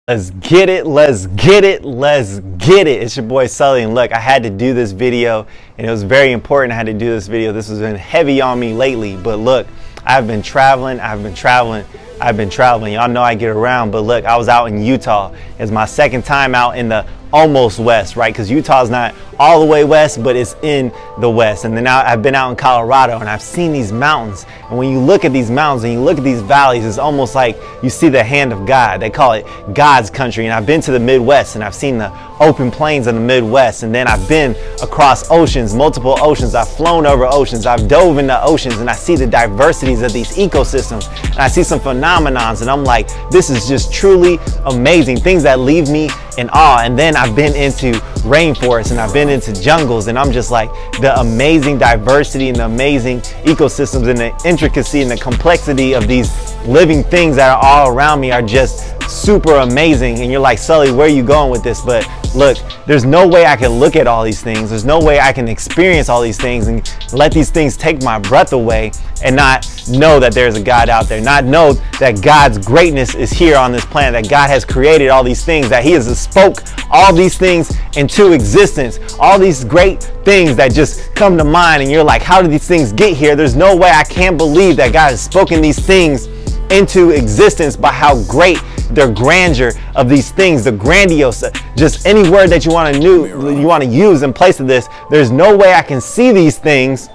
Let's get it, let's get it, let's get it. It's your boy Sully, and look, I had to do this video, and it was very important I had to do this video. This has been heavy on me lately, but look, I've been traveling. Y'all know I get around, but look, I was out in Utah. It's my second time out in the almost west, right? Because Utah's not all the way west, but it's in the west. And then I've been out in Colorado, and I've seen these mountains. And when you look at these mountains and you look at these valleys, it's almost like you see the hand of God. They call it God's country. And I've been to the Midwest, and I've seen the open plains of the Midwest. And then I've been across oceans, multiple oceans. I've flown over oceans. I've dove into oceans, and I see the diversities of these ecosystems. And I see some phenomenons, and I'm like, this is just truly amazing. Things that leave me in awe. And then I've been into rainforests, and I've been into jungles, and I'm just like, the amazing diversity and the amazing ecosystems and the intricacy and the complexity of these living things that are all around me are just super amazing. And you're like, Sully, where are you going with this? But look, there's no way I can look at all these things. There's no way I can experience all these things and let these things take my breath away and not know that there's a God out there, not know that God's greatness is here on this planet, that God has created all these things, that He has spoke all these things into existence, all these great things that just come to mind. And you're like, how did these things get here? There's no way. I can't believe that God has spoken these things into existence by how great the grandeur of these things, the grandiose, just any word that you want to use in place of this. There's no way I can see these things,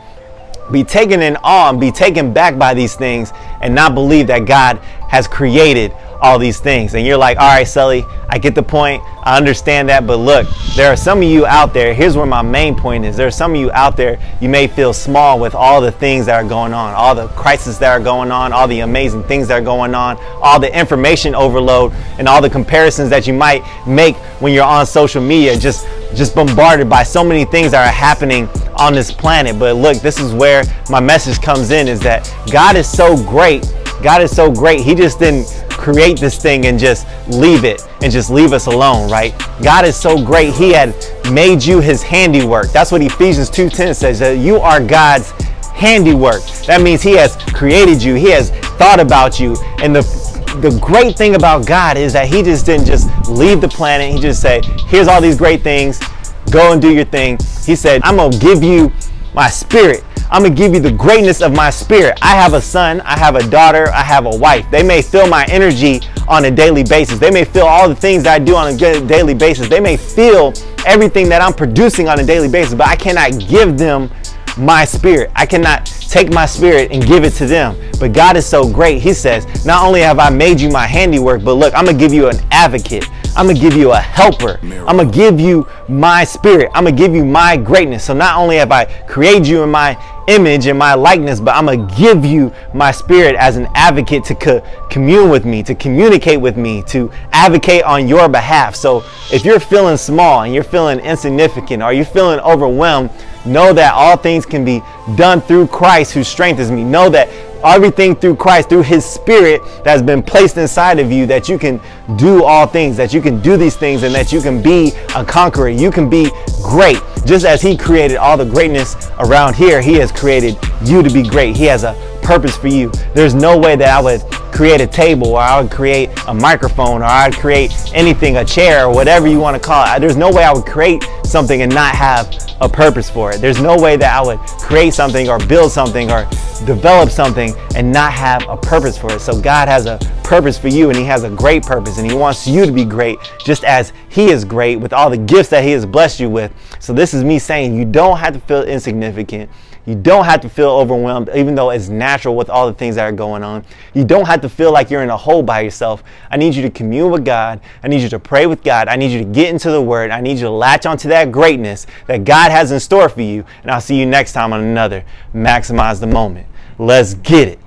be taken in awe and be taken back by these things and not believe that God has created all these things. And you're like, all right, Sully, I get the point. I understand that. But look, there are some of you out there. Here's where my main point is. There are some of you out there, you may feel small with all the things that are going on, all the crises that are going on, all the amazing things that are going on, all the information overload, and all the comparisons that you might make when you're on social media, just bombarded by so many things that are happening on this planet. But look, this is where my message comes in, is that God is so great. God is so great. He just didn't create this thing and just leave it and just leave us alone, right? God is so great. He had made you His handiwork. That's what Ephesians 2:10 says, that you are God's handiwork. That means He has created you. He has thought about you. And the great thing about God is that He just didn't just leave the planet. He just said, here's all these great things. Go and do your thing. He said, I'm going to give you my spirit. I'm going to give you the greatness of my spirit. I have a son, I have a daughter, I have a wife. They may feel my energy on a daily basis. They may feel all the things that I do on a daily basis. They may feel everything that I'm producing on a daily basis, but I cannot give them my spirit. I cannot take my spirit and give it to them. But God is so great. He says, not only have I made you my handiwork, but look, I'm going to give you an advocate. I'm going to give you a helper. I'm going to give you my spirit. I'm going to give you my greatness. So not only have I created you in my image and my likeness, but I'm going to give you my spirit as an advocate to commune with me, to communicate with me, to advocate on your behalf. So if you're feeling small and you're feeling insignificant, or you're feeling overwhelmed, know that all things can be done through Christ who strengthens me. Know that everything through Christ, through His spirit that has been placed inside of you, that you can do all things, that you can do these things, and that you can be a conqueror. You can be great. Just as He created all the greatness around here, He has created you to be great. He has a purpose for you. There's no way that I would create a table, or I would create a microphone, or I'd create anything, a chair, or whatever you want to call it. There's no way I would create something and not have a purpose for it. There's no way that I would create something or build something or develop something and not have a purpose for it. So God has a purpose for you, and He has a great purpose, and He wants you to be great just as He is great with all the gifts that He has blessed you with. So this is me saying, you don't have to feel insignificant. You don't have to feel overwhelmed, even though it's natural with all the things that are going on. You don't have to feel like you're in a hole by yourself. I need you to commune with God. I need you to pray with God. I need you to get into the Word. I need you to latch onto that greatness that God has in store for you. And I'll see you next time on another Maximize the Moment. Let's get it.